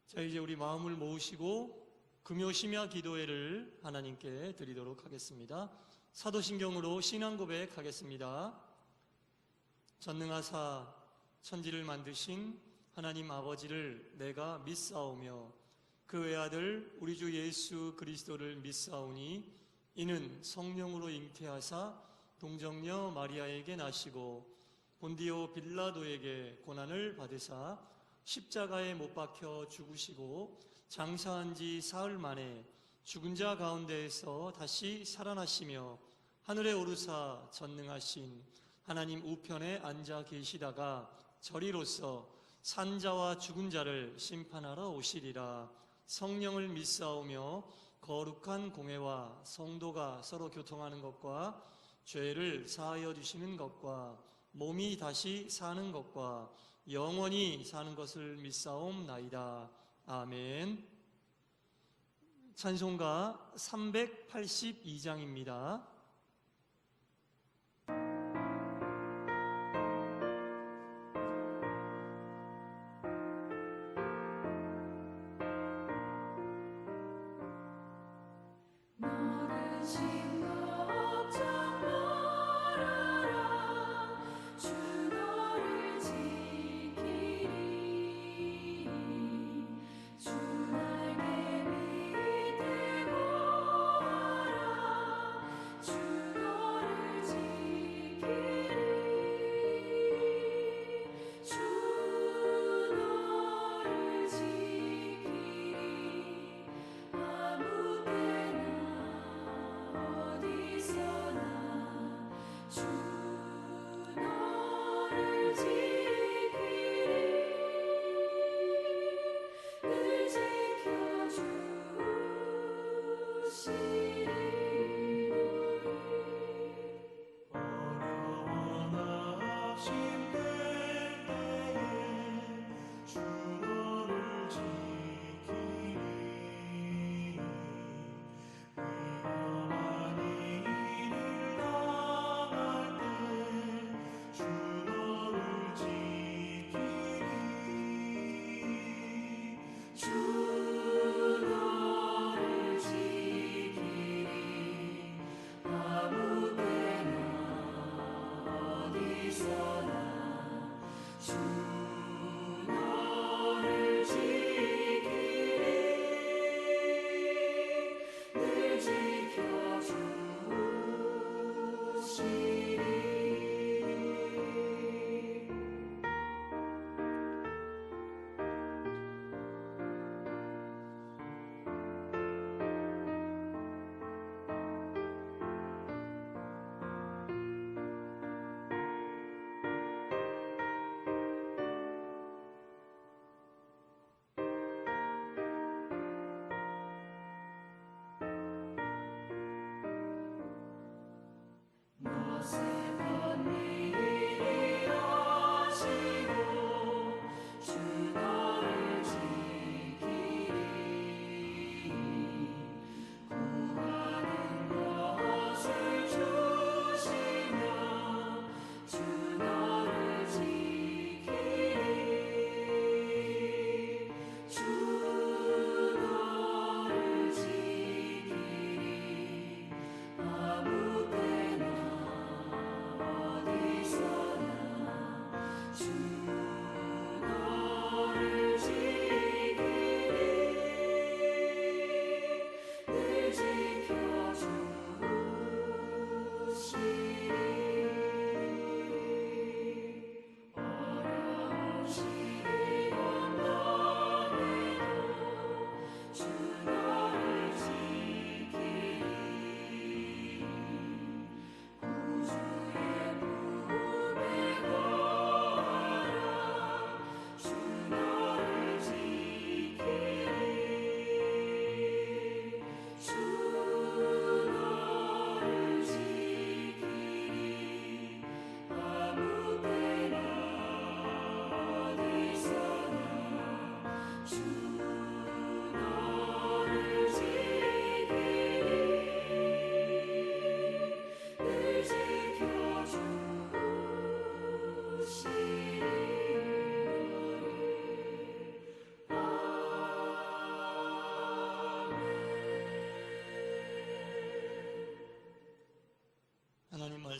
자, 이제 우리 마음을 모으시고 금요 심야 기도회를 하나님께 드리도록 하겠습니다. 사도신경으로 신앙 고백하겠습니다. 전능하사 천지를 만드신 하나님 아버지를 내가 믿사오며 그 외아들 우리 주 예수 그리스도를 믿사오니 이는 성령으로 잉태하사 동정녀 마리아에게 나시고 본디오 빌라도에게 고난을 받으사 십자가에 못 박혀 죽으시고 장사한 지 사흘 만에 죽은 자 가운데에서 다시 살아나시며 하늘에 오르사 전능하신 하나님 우편에 앉아 계시다가 저리로서 산자와 죽은 자를 심판하러 오시리라. 성령을 믿사오며 거룩한 공회와 성도가 서로 교통하는 것과 죄를 사하여 주시는 것과 몸이 다시 사는 것과 영원히 사는 것을 믿사옵나이다. 아멘. 찬송가 382장입니다. 아무 때나 어디서나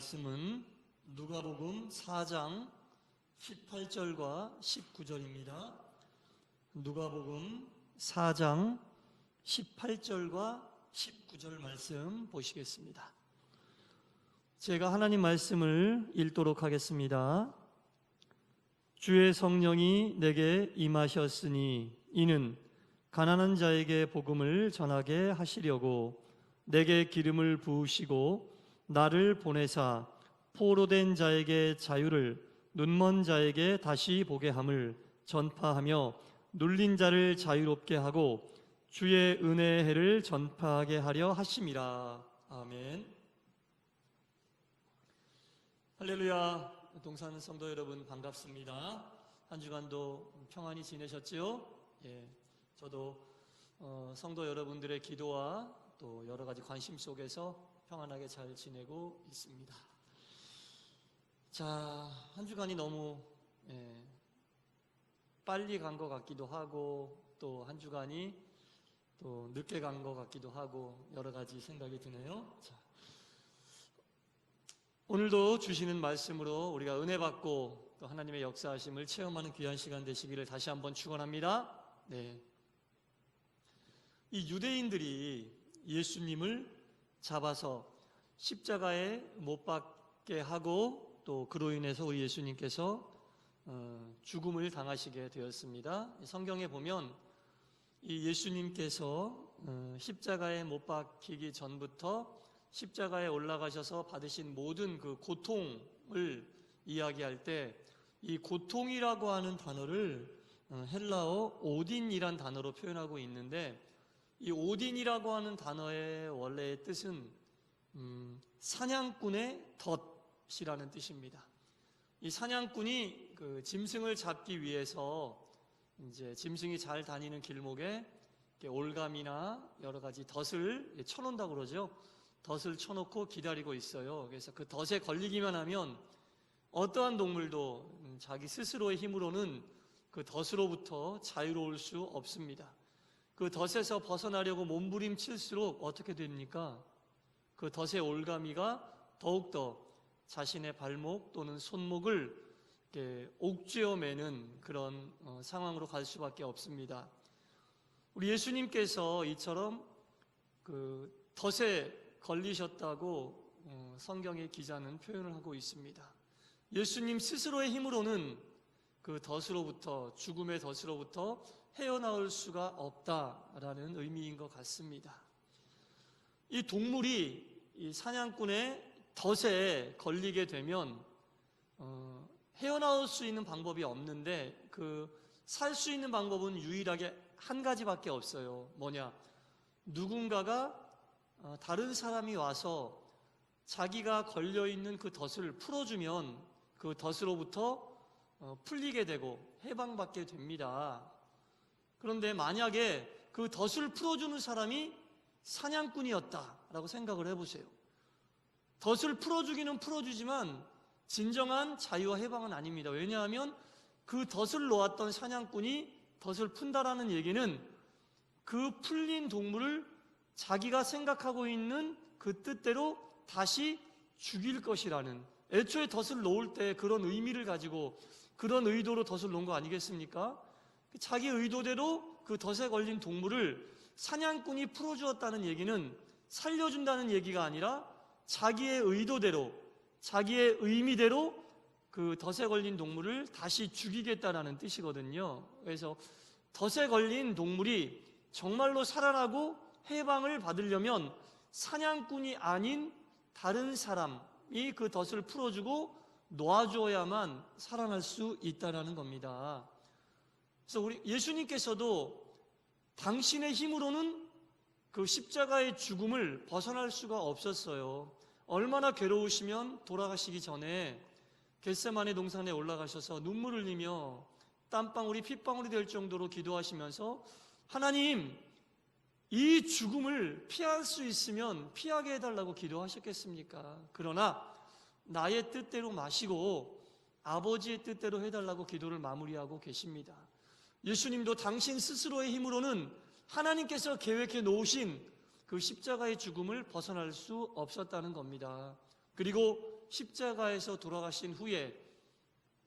말씀은 누가복음 4장 18절과 19절입니다. 누가복음 4장 18절과 19절 말씀 보시겠습니다. 제가 하나님 말씀을 읽도록 하겠습니다. 주의 성령이 내게 임하셨으니 이는 가난한 자에게 복음을 전하게 하시려고 내게 기름을 부으시고 나를 보내사 포로된 자에게 자유를, 눈먼 자에게 다시 보게 함을 전파하며 눌린 자를 자유롭게 하고 주의 은혜의 해를 전파하게 하려 하심이라. 아멘. 할렐루야. 동산 성도 여러분 반갑습니다. 한 주간도 평안히 지내셨지요? 예, 저도 성도 여러분들의 기도와 또 여러 가지 관심 속에서 평안하게 잘 지내고 있습니다. 자, 한 주간이 너무 빨리 간 것 같기도 하고 또 한 주간이 또 늦게 간 것 같기도 하고 여러 가지 생각이 드네요. 자, 오늘도 주시는 말씀으로 우리가 은혜 받고 또 하나님의 역사하심을 체험하는 귀한 시간 되시기를 다시 한번 축원합니다. 네. 이 유대인들이 예수님을 잡아서 십자가에 못 박게 하고 또 그로 인해서 우리 예수님께서 죽음을 당하시게 되었습니다. 성경에 보면 이 예수님께서 십자가에 못 박히기 전부터 십자가에 올라가셔서 받으신 모든 그 고통을 이야기할 때 이 고통이라고 하는 단어를 헬라어 오딘이란 단어로 표현하고 있는데 이 오딘이라고 하는 단어의 원래의 뜻은 사냥꾼의 덫이라는 뜻입니다. 이 사냥꾼이 그 짐승을 잡기 위해서 이제 짐승이 잘 다니는 길목에 올감이나 여러 가지 덫을 쳐놓는다고 그러죠. 덫을 쳐놓고 기다리고 있어요. 그래서 그 덫에 걸리기만 하면 어떠한 동물도 자기 스스로의 힘으로는 그 덫으로부터 자유로울 수 없습니다. 그 덫에서 벗어나려고 몸부림칠수록 어떻게 됩니까? 그 덫의 올가미가 더욱더 자신의 발목 또는 손목을 이렇게 옥죄어 매는 그런 상황으로 갈 수밖에 없습니다. 우리 예수님께서 이처럼 그 덫에 걸리셨다고 성경의 기자는 표현을 하고 있습니다. 예수님 스스로의 힘으로는 그 덫으로부터, 죽음의 덫으로부터 헤어나올 수가 없다라는 의미인 것 같습니다. 이 동물이 이 사냥꾼의 덫에 걸리게 되면 헤어나올 수 있는 방법이 없는데 살 수 있는 방법은 유일하게 한 가지밖에 없어요. 뭐냐? 누군가가 다른 사람이 와서 자기가 걸려있는 그 덫을 풀어주면 그 덫으로부터 풀리게 되고 해방받게 됩니다. 그런데 만약에 그 덫을 풀어주는 사람이 사냥꾼이었다라고 생각을 해보세요. 덫을 풀어주기는 풀어주지만 진정한 자유와 해방은 아닙니다. 왜냐하면 그 덫을 놓았던 사냥꾼이 덫을 푼다라는 얘기는 그 풀린 동물을 자기가 생각하고 있는 그 뜻대로 다시 죽일 것이라는, 애초에 덫을 놓을 때 그런 의미를 가지고 그런 의도로 덫을 놓은 거 아니겠습니까? 자기 의도대로 그 덫에 걸린 동물을 사냥꾼이 풀어주었다는 얘기는 살려준다는 얘기가 아니라 자기의 의도대로, 자기의 의미대로 그 덫에 걸린 동물을 다시 죽이겠다라는 뜻이거든요. 그래서 덫에 걸린 동물이 정말로 살아나고 해방을 받으려면 사냥꾼이 아닌 다른 사람이 그 덫을 풀어주고 놓아주어야만 살아날 수 있다는 겁니다. 그래서 우리 예수님께서도 당신의 힘으로는 그 십자가의 죽음을 벗어날 수가 없었어요. 얼마나 괴로우시면 돌아가시기 전에 겟세마네 동산에 올라가셔서 눈물을 흘리며 땀방울이 핏방울이 될 정도로 기도하시면서 하나님, 이 죽음을 피할 수 있으면 피하게 해달라고 기도하셨겠습니까? 그러나 나의 뜻대로 마시고 아버지의 뜻대로 해달라고 기도를 마무리하고 계십니다. 예수님도 당신 스스로의 힘으로는 하나님께서 계획해 놓으신 그 십자가의 죽음을 벗어날 수 없었다는 겁니다. 그리고 십자가에서 돌아가신 후에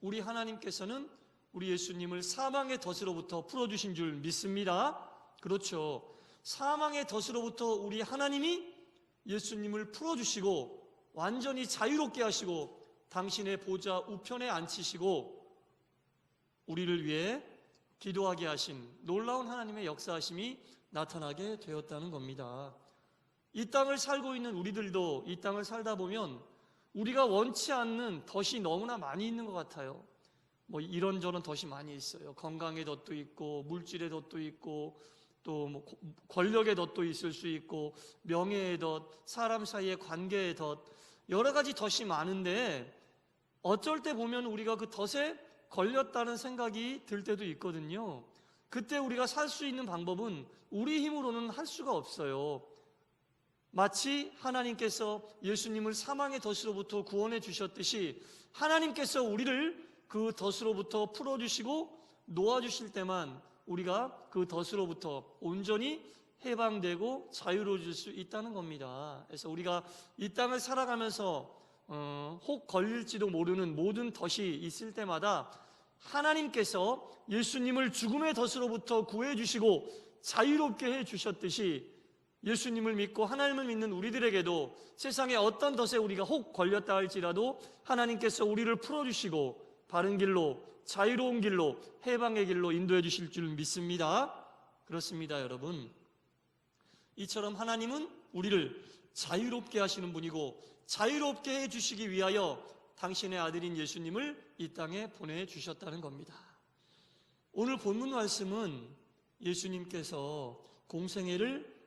우리 하나님께서는 우리 예수님을 사망의 덫으로부터 풀어주신 줄 믿습니다. 그렇죠. 사망의 덫으로부터 우리 하나님이 예수님을 풀어주시고 완전히 자유롭게 하시고 당신의 보좌 우편에 앉히시고 우리를 위해 기도하게 하신 놀라운 하나님의 역사하심이 나타나게 되었다는 겁니다. 이 땅을 살고 있는 우리들도 이 땅을 살다 보면 우리가 원치 않는 덫이 너무나 많이 있는 것 같아요. 뭐 이런저런 덫이 많이 있어요. 건강의 덫도 있고 물질의 덫도 있고 또 뭐 권력의 덫도 있을 수 있고 명예의 덫, 사람 사이의 관계의 덫, 여러 가지 덫이 많은데 어쩔 때 보면 우리가 그 덫에 걸렸다는 생각이 들 때도 있거든요. 그때 우리가 살 수 있는 방법은 우리 힘으로는 할 수가 없어요. 마치 하나님께서 예수님을 사망의 덫으로부터 구원해 주셨듯이 하나님께서 우리를 그 덫으로부터 풀어주시고 놓아주실 때만 우리가 그 덫으로부터 온전히 해방되고 자유로워질 수 있다는 겁니다. 그래서 우리가 이 땅을 살아가면서 혹 걸릴지도 모르는 모든 덫이 있을 때마다 하나님께서 예수님을 죽음의 덫으로부터 구해주시고 자유롭게 해주셨듯이 예수님을 믿고 하나님을 믿는 우리들에게도 세상에 어떤 덫에 우리가 혹 걸렸다 할지라도 하나님께서 우리를 풀어주시고 바른 길로, 자유로운 길로, 해방의 길로 인도해 주실 줄 믿습니다. 그렇습니다, 여러분. 이처럼 하나님은 우리를 자유롭게 하시는 분이고 자유롭게 해주시기 위하여 당신의 아들인 예수님을 이 땅에 보내주셨다는 겁니다. 오늘 본문 말씀은 예수님께서 공생애를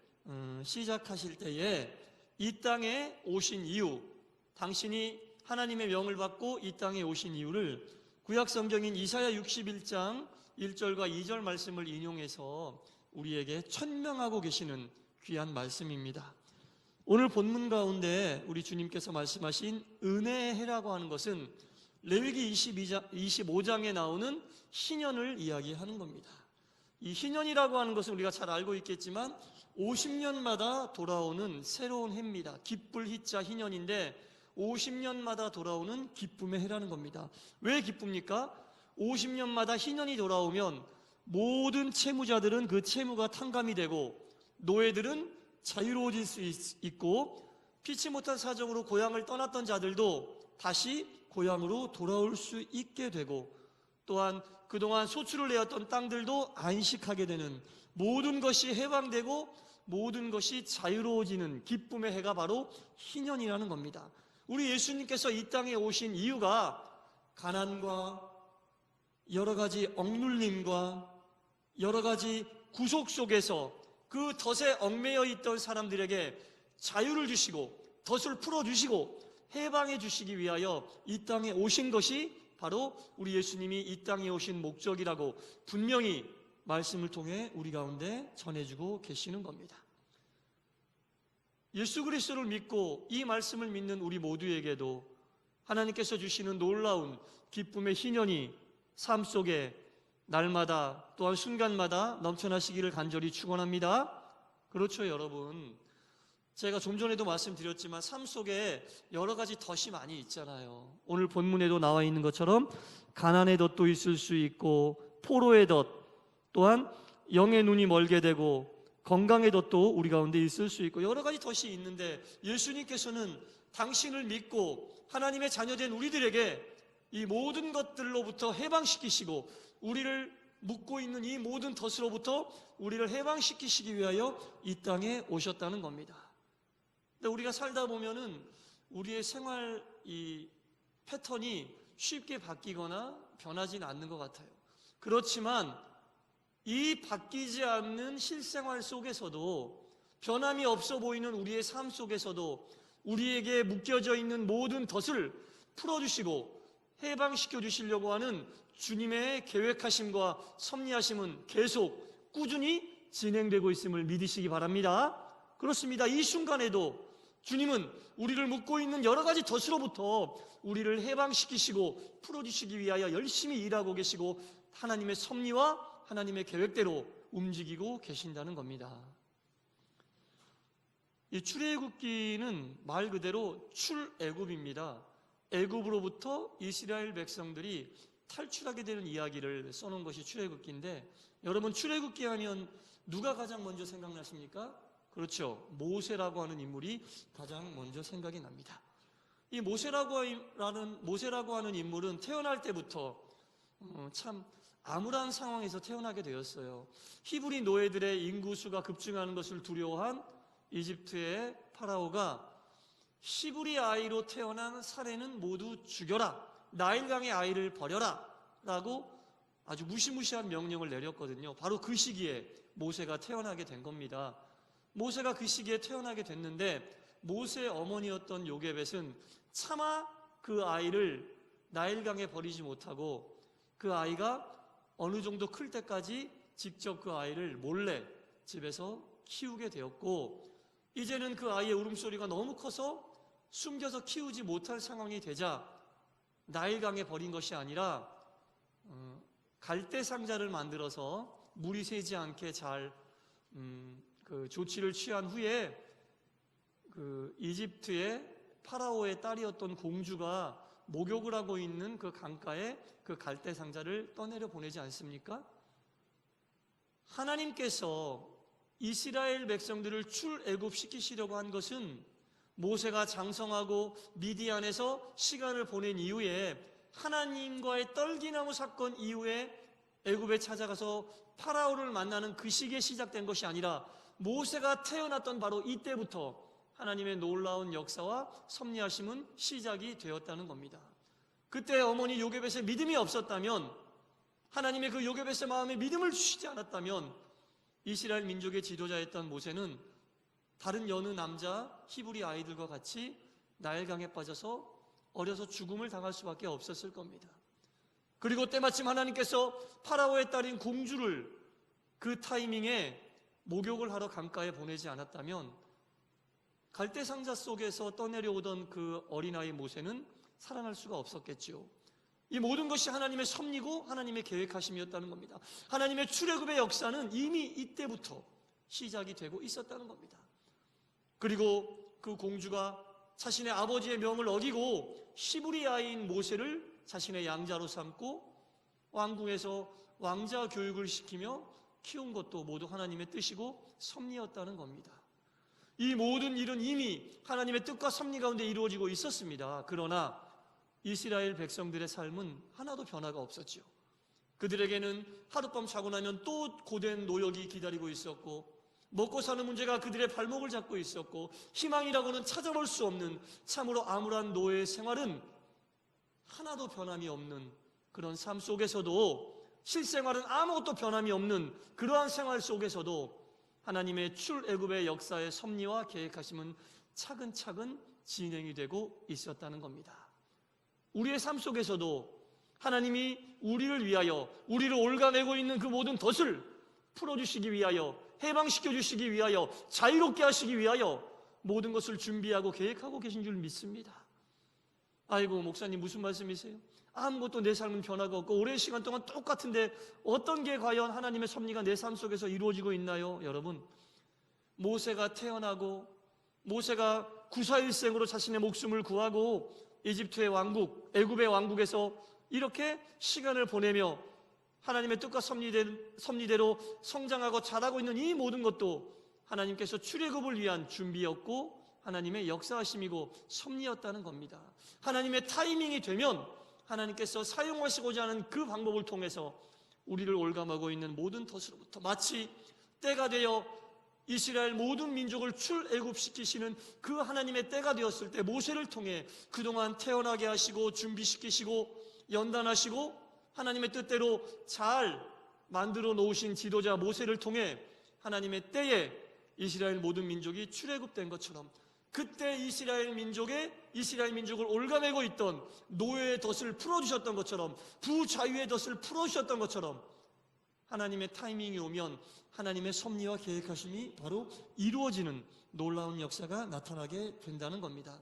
시작하실 때에 이 땅에 오신 이유, 당신이 하나님의 명을 받고 이 땅에 오신 이유를 구약 성경인 이사야 61장 1절과 2절 말씀을 인용해서 우리에게 천명하고 계시는 귀한 말씀입니다. 오늘 본문 가운데 우리 주님께서 말씀하신 은혜의 해라고 하는 것은 레위기 25장에 나오는 희년을 이야기하는 겁니다. 이 희년이라고 하는 것은 우리가 잘 알고 있겠지만 50년마다 돌아오는 새로운 해입니다. 기쁠 희자 희년인데 50년마다 돌아오는 기쁨의 해라는 겁니다. 왜 기쁩니까? 50년마다 희년이 돌아오면 모든 채무자들은 그 채무가 탕감이 되고 노예들은 자유로워질 수 있고 피치 못한 사정으로 고향을 떠났던 자들도 다시 고향으로 돌아올 수 있게 되고 또한 그동안 소출을 내었던 땅들도 안식하게 되는 모든 것이 해방되고 모든 것이 자유로워지는 기쁨의 해가 바로 희년이라는 겁니다. 우리 예수님께서 이 땅에 오신 이유가 가난과 여러 가지 억눌림과 여러 가지 구속 속에서 그 덫에 얽매여 있던 사람들에게 자유를 주시고 덫을 풀어주시고 해방해 주시기 위하여 이 땅에 오신 것이 바로 우리 예수님이 이 땅에 오신 목적이라고 분명히 말씀을 통해 우리 가운데 전해주고 계시는 겁니다. 예수 그리스도를 믿고 이 말씀을 믿는 우리 모두에게도 하나님께서 주시는 놀라운 기쁨의 희년이 삶 속에 날마다 또한 순간마다 넘쳐나시기를 간절히 축원합니다. 그렇죠, 여러분. 제가 좀 전에도 말씀드렸지만 삶 속에 여러 가지 덫이 많이 있잖아요. 오늘 본문에도 나와 있는 것처럼 가난의 덫도 있을 수 있고 포로의 덫, 또한 영의 눈이 멀게 되고 건강의 덫도 우리 가운데 있을 수 있고 여러 가지 덫이 있는데 예수님께서는 당신을 믿고 하나님의 자녀된 우리들에게 이 모든 것들로부터 해방시키시고 우리를 묶고 있는 이 모든 덫으로부터 우리를 해방시키시기 위하여 이 땅에 오셨다는 겁니다. 근데 우리가 살다 보면은 우리의 생활 이 패턴이 쉽게 바뀌거나 변하지는 않는 것 같아요. 그렇지만 이 바뀌지 않는 실생활 속에서도 변함이 없어 보이는 우리의 삶 속에서도 우리에게 묶여져 있는 모든 덫을 풀어주시고 해방시켜 주시려고 하는 주님의 계획하심과 섭리하심은 계속 꾸준히 진행되고 있음을 믿으시기 바랍니다. 그렇습니다. 이 순간에도 주님은 우리를 묶고 있는 여러 가지 덫으로부터 우리를 해방시키시고 풀어주시기 위하여 열심히 일하고 계시고 하나님의 섭리와 하나님의 계획대로 움직이고 계신다는 겁니다. 이 출애굽기는 말 그대로 출애굽입니다. 애굽으로부터 이스라엘 백성들이 탈출하게 되는 이야기를 써놓은 것이 출애굽기인데, 여러분 출애굽기 하면 누가 가장 먼저 생각나십니까? 그렇죠. 모세라고 하는 인물이 가장 먼저 생각이 납니다. 이 모세라고 하는 인물은 태어날 때부터 참 암울한 상황에서 태어나게 되었어요. 히브리 노예들의 인구수가 급증하는 것을 두려워한 이집트의 파라오가 히브리 아이로 태어난 사내는 모두 죽여라, 나일강의 아이를 버려라 라고 아주 무시무시한 명령을 내렸거든요. 바로 그 시기에 모세가 태어나게 된 겁니다. 모세가 그 시기에 태어나게 됐는데, 모세의 어머니였던 요게벳은 차마 그 아이를 나일강에 버리지 못하고 그 아이가 어느 정도 클 때까지 직접 그 아이를 몰래 집에서 키우게 되었고, 이제는 그 아이의 울음소리가 너무 커서 숨겨서 키우지 못할 상황이 되자 나일강에 버린 것이 아니라 갈대 상자를 만들어서 물이 새지 않게 잘 그 조치를 취한 후에 그 이집트의 파라오의 딸이었던 공주가 목욕을 하고 있는 그 강가에 그 갈대 상자를 떠내려 보내지 않습니까? 하나님께서 이스라엘 백성들을 출애굽시키시려고 한 것은 모세가 장성하고 미디안에서 시간을 보낸 이후에 하나님과의 떨기나무 사건 이후에 애굽에 찾아가서 파라오를 만나는 그 시기에 시작된 것이 아니라 모세가 태어났던 바로 이때부터 하나님의 놀라운 역사와 섭리하심은 시작이 되었다는 겁니다. 그때 어머니 요게벳의 믿음이 없었다면, 하나님의 그 요게벳의 마음에 믿음을 주시지 않았다면, 이스라엘 민족의 지도자였던 모세는 다른 여느 남자 히브리 아이들과 같이 나일강에 빠져서 어려서 죽음을 당할 수밖에 없었을 겁니다. 그리고 때마침 하나님께서 파라오의 딸인 공주를 그 타이밍에 목욕을 하러 강가에 보내지 않았다면 갈대 상자 속에서 떠내려오던 그 어린아이 모세는 살아날 수가 없었겠죠. 이 모든 것이 하나님의 섭리고 하나님의 계획하심이었다는 겁니다. 하나님의 출애굽의 역사는 이미 이때부터 시작이 되고 있었다는 겁니다. 그리고 그 공주가 자신의 아버지의 명을 어기고 히브리 아이인 모세를 자신의 양자로 삼고 왕궁에서 왕자 교육을 시키며 키운 것도 모두 하나님의 뜻이고 섭리였다는 겁니다. 이 모든 일은 이미 하나님의 뜻과 섭리 가운데 이루어지고 있었습니다. 그러나 이스라엘 백성들의 삶은 하나도 변화가 없었죠. 그들에게는 하룻밤 자고 나면 또 고된 노역이 기다리고 있었고, 먹고 사는 문제가 그들의 발목을 잡고 있었고, 희망이라고는 찾아볼 수 없는 참으로 암울한 노예의 생활은 하나도 변함이 없는 그런 삶 속에서도, 실생활은 아무것도 변함이 없는 그러한 생활 속에서도 하나님의 출애굽의 역사의 섭리와 계획하심은 차근차근 진행이 되고 있었다는 겁니다. 우리의 삶 속에서도 하나님이 우리를 위하여, 우리를 올가매고 있는 그 모든 덫을 풀어주시기 위하여, 해방시켜 주시기 위하여, 자유롭게 하시기 위하여 모든 것을 준비하고 계획하고 계신 줄 믿습니다. 아이고, 목사님 무슨 말씀이세요? 아무것도 내 삶은 변화가 없고 오랜 시간 동안 똑같은데 어떤 게 과연 하나님의 섭리가 내 삶 속에서 이루어지고 있나요? 여러분, 모세가 태어나고 모세가 구사일생으로 자신의 목숨을 구하고 이집트의 왕국, 애굽의 왕국에서 이렇게 시간을 보내며 하나님의 뜻과 섭리대로 성장하고 자라고 있는 이 모든 것도 하나님께서 출애굽을 위한 준비였고 하나님의 역사하심이고 섭리였다는 겁니다. 하나님의 타이밍이 되면 하나님께서 사용하시고자 하는 그 방법을 통해서 우리를 올감하고 있는 모든 덫으로부터 마치 때가 되어 이스라엘 모든 민족을 출애굽시키시는 그 하나님의 때가 되었을 때 모세를 통해 그동안 태어나게 하시고 준비시키시고 연단하시고 하나님의 뜻대로 잘 만들어 놓으신 지도자 모세를 통해 하나님의 때에 이스라엘 모든 민족이 출애굽된 것처럼, 그때 이스라엘 민족을 올가매고 있던 노예의 덫을 풀어주셨던 것처럼, 부자유의 덫을 풀어주셨던 것처럼 하나님의 타이밍이 오면 하나님의 섭리와 계획하심이 바로 이루어지는 놀라운 역사가 나타나게 된다는 겁니다.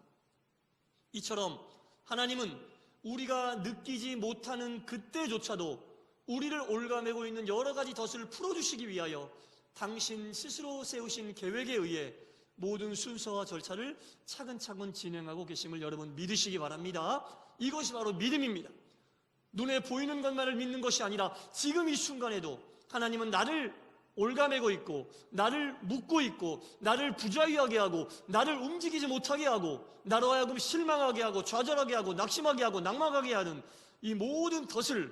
이처럼 하나님은 우리가 느끼지 못하는 그때조차도 우리를 올가매고 있는 여러 가지 덫을 풀어주시기 위하여 당신 스스로 세우신 계획에 의해 모든 순서와 절차를 차근차근 진행하고 계심을 여러분 믿으시기 바랍니다. 이것이 바로 믿음입니다. 눈에 보이는 것만을 믿는 것이 아니라 지금 이 순간에도 하나님은 나를 올가매고 있고, 나를 묶고 있고, 나를 부자유하게 하고, 나를 움직이지 못하게 하고, 나로 하여금 실망하게 하고, 좌절하게 하고, 낙심하게 하고, 낙망하게 하는 이 모든 덫을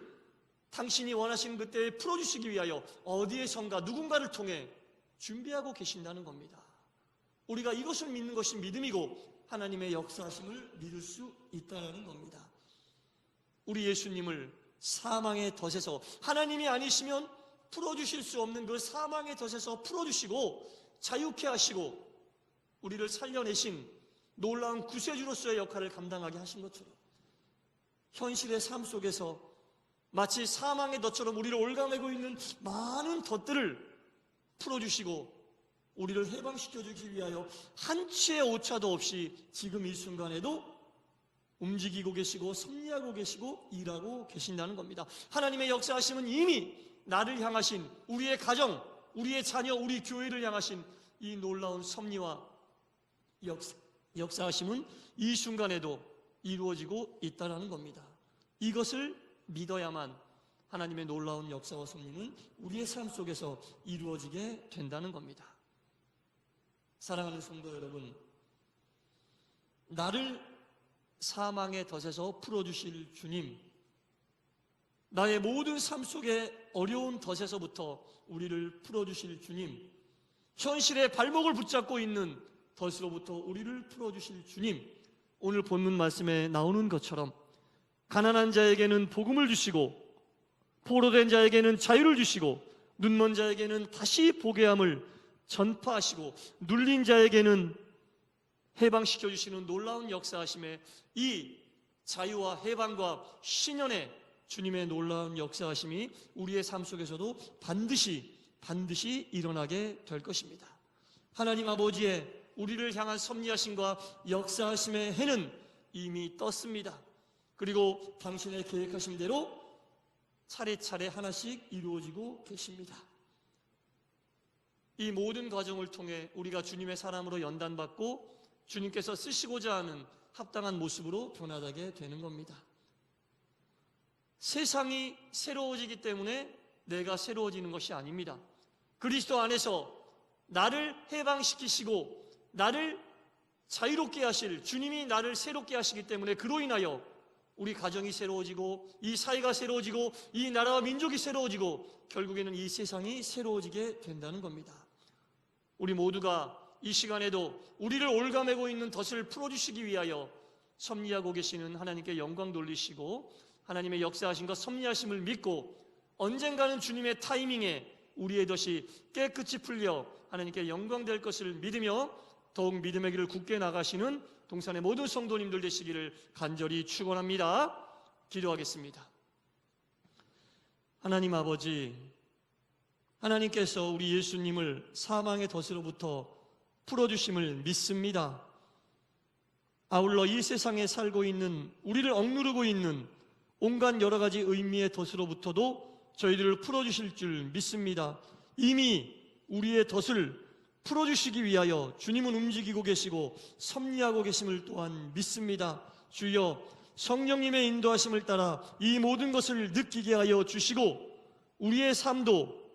당신이 원하시는 그때에 풀어주시기 위하여 어디에선가 누군가를 통해 준비하고 계신다는 겁니다. 우리가 이것을 믿는 것이 믿음이고 하나님의 역사하심을 믿을 수 있다는 겁니다. 우리 예수님을 사망의 덫에서, 하나님이 아니시면 풀어주실 수 없는 그 사망의 덫에서 풀어주시고 자유케 하시고 우리를 살려내신 놀라운 구세주로서의 역할을 감당하게 하신 것처럼 현실의 삶 속에서 마치 사망의 덫처럼 우리를 올가매고 있는 많은 덫들을 풀어주시고 우리를 해방시켜주기 위하여 한치의 오차도 없이 지금 이 순간에도 움직이고 계시고 섭리하고 계시고 일하고 계신다는 겁니다. 하나님의 역사하심은 이미 나를 향하신, 우리의 가정, 우리의 자녀, 우리 교회를 향하신 이 놀라운 섭리와 역사하심은 이 순간에도 이루어지고 있다는 겁니다. 이것을 믿어야만 하나님의 놀라운 역사와 섭리는 우리의 삶 속에서 이루어지게 된다는 겁니다. 사랑하는 성도 여러분, 나를 사망의 덫에서 풀어주실 주님, 나의 모든 삶 속의 어려운 덫에서부터 우리를 풀어주실 주님, 현실의 발목을 붙잡고 있는 덫으로부터 우리를 풀어주실 주님, 오늘 본문 말씀에 나오는 것처럼 가난한 자에게는 복음을 주시고 포로된 자에게는 자유를 주시고 눈먼 자에게는 다시 보게 함을 전파하시고 눌린 자에게는 해방시켜 주시는 놀라운 역사하심에 이 자유와 해방과 신연의 주님의 놀라운 역사하심이 우리의 삶 속에서도 반드시 일어나게 될 것입니다. 하나님 아버지의 우리를 향한 섭리하심과 역사하심의 해는 이미 떴습니다. 그리고 당신의 계획하신 대로 차례차례 하나씩 이루어지고 계십니다. 이 모든 과정을 통해 우리가 주님의 사람으로 연단받고 주님께서 쓰시고자 하는 합당한 모습으로 변화되게 되는 겁니다. 세상이 새로워지기 때문에 내가 새로워지는 것이 아닙니다. 그리스도 안에서 나를 해방시키시고 나를 자유롭게 하실 주님이 나를 새롭게 하시기 때문에 그로 인하여 우리 가정이 새로워지고 이 사회가 새로워지고 이 나라와 민족이 새로워지고 결국에는 이 세상이 새로워지게 된다는 겁니다. 우리 모두가 이 시간에도 우리를 올가매고 있는 덫을 풀어주시기 위하여 섭리하고 계시는 하나님께 영광 돌리시고 하나님의 역사하심과 섭리하심을 믿고 언젠가는 주님의 타이밍에 우리의 덫이 깨끗이 풀려 하나님께 영광될 것을 믿으며 더욱 믿음의 길을 굳게 나가시는 동산의 모든 성도님들 되시기를 간절히 축원합니다. 기도하겠습니다. 하나님 아버지, 하나님께서 우리 예수님을 사망의 덫으로부터 풀어주심을 믿습니다. 아울러 이 세상에 살고 있는 우리를 억누르고 있는 온갖 여러 가지 의미의 덫으로부터도 저희들을 풀어주실 줄 믿습니다. 이미 우리의 덫을 풀어주시기 위하여 주님은 움직이고 계시고 섭리하고 계심을 또한 믿습니다. 주여, 성령님의 인도하심을 따라 이 모든 것을 느끼게 하여 주시고 우리의 삶도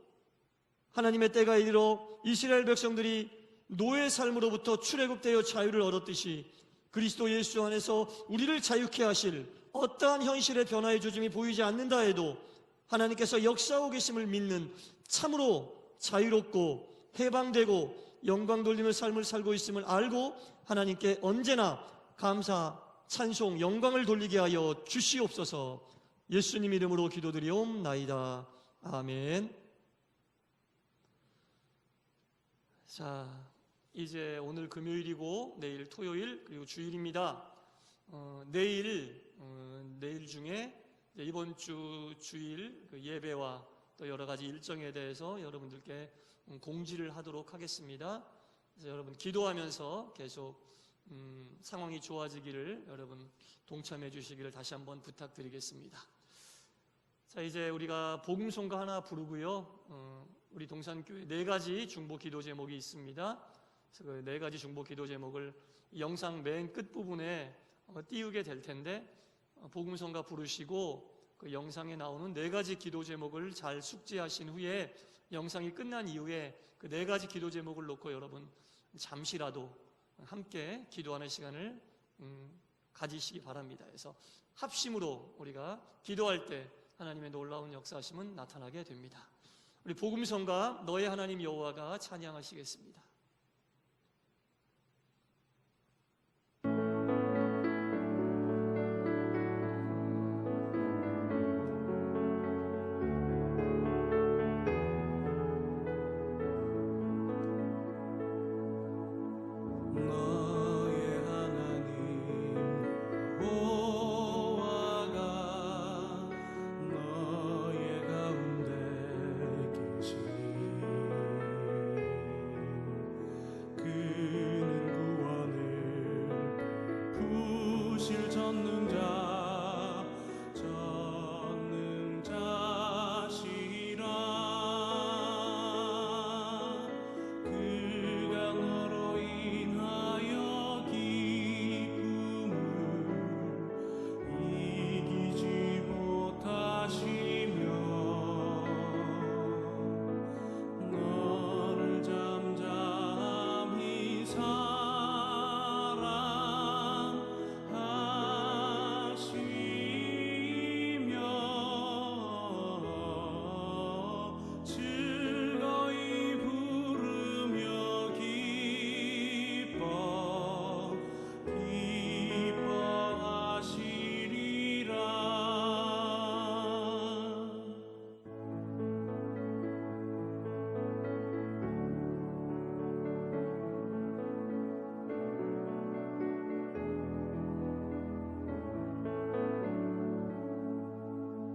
하나님의 때가 이르러 이스라엘 백성들이 노예 삶으로부터 출애굽되어 자유를 얻었듯이 그리스도 예수 안에서 우리를 자유케 하실 어떠한 현실의 변화의 조짐이 보이지 않는다 해도 하나님께서 역사하고 계심을 믿는 참으로 자유롭고 해방되고 영광 돌리는 삶을 살고 있음을 알고 하나님께 언제나 감사, 찬송, 영광을 돌리게 하여 주시옵소서. 예수님 이름으로 기도드리옵나이다. 아멘. 자, 이제 오늘 금요일이고 내일 토요일 그리고 주일입니다. 내일 중에 이번 주 주일 예배와 또 여러 가지 일정에 대해서 여러분들께 공지를 하도록 하겠습니다. 그래서 여러분 기도하면서 계속 상황이 좋아지기를 여러분 동참해 주시기를 다시 한번 부탁드리겠습니다. 자, 이제 우리가 복음송가 하나 부르고요. 우리 동산교회 4가지 중보 기도 제목이 있습니다. 그래서 그 네 가지 중보 기도 제목을 영상 맨 끝부분에 띄우게 될 텐데, 복음성가 부르시고 그 영상에 나오는 네 가지 기도 제목을 잘 숙지하신 후에 영상이 끝난 이후에 그 네 가지 기도 제목을 놓고 여러분 잠시라도 함께 기도하는 시간을 가지시기 바랍니다. 그래서 합심으로 우리가 기도할 때 하나님의 놀라운 역사하심은 나타나게 됩니다. 우리 복음성가 너의 하나님 여호와가 찬양하시겠습니다.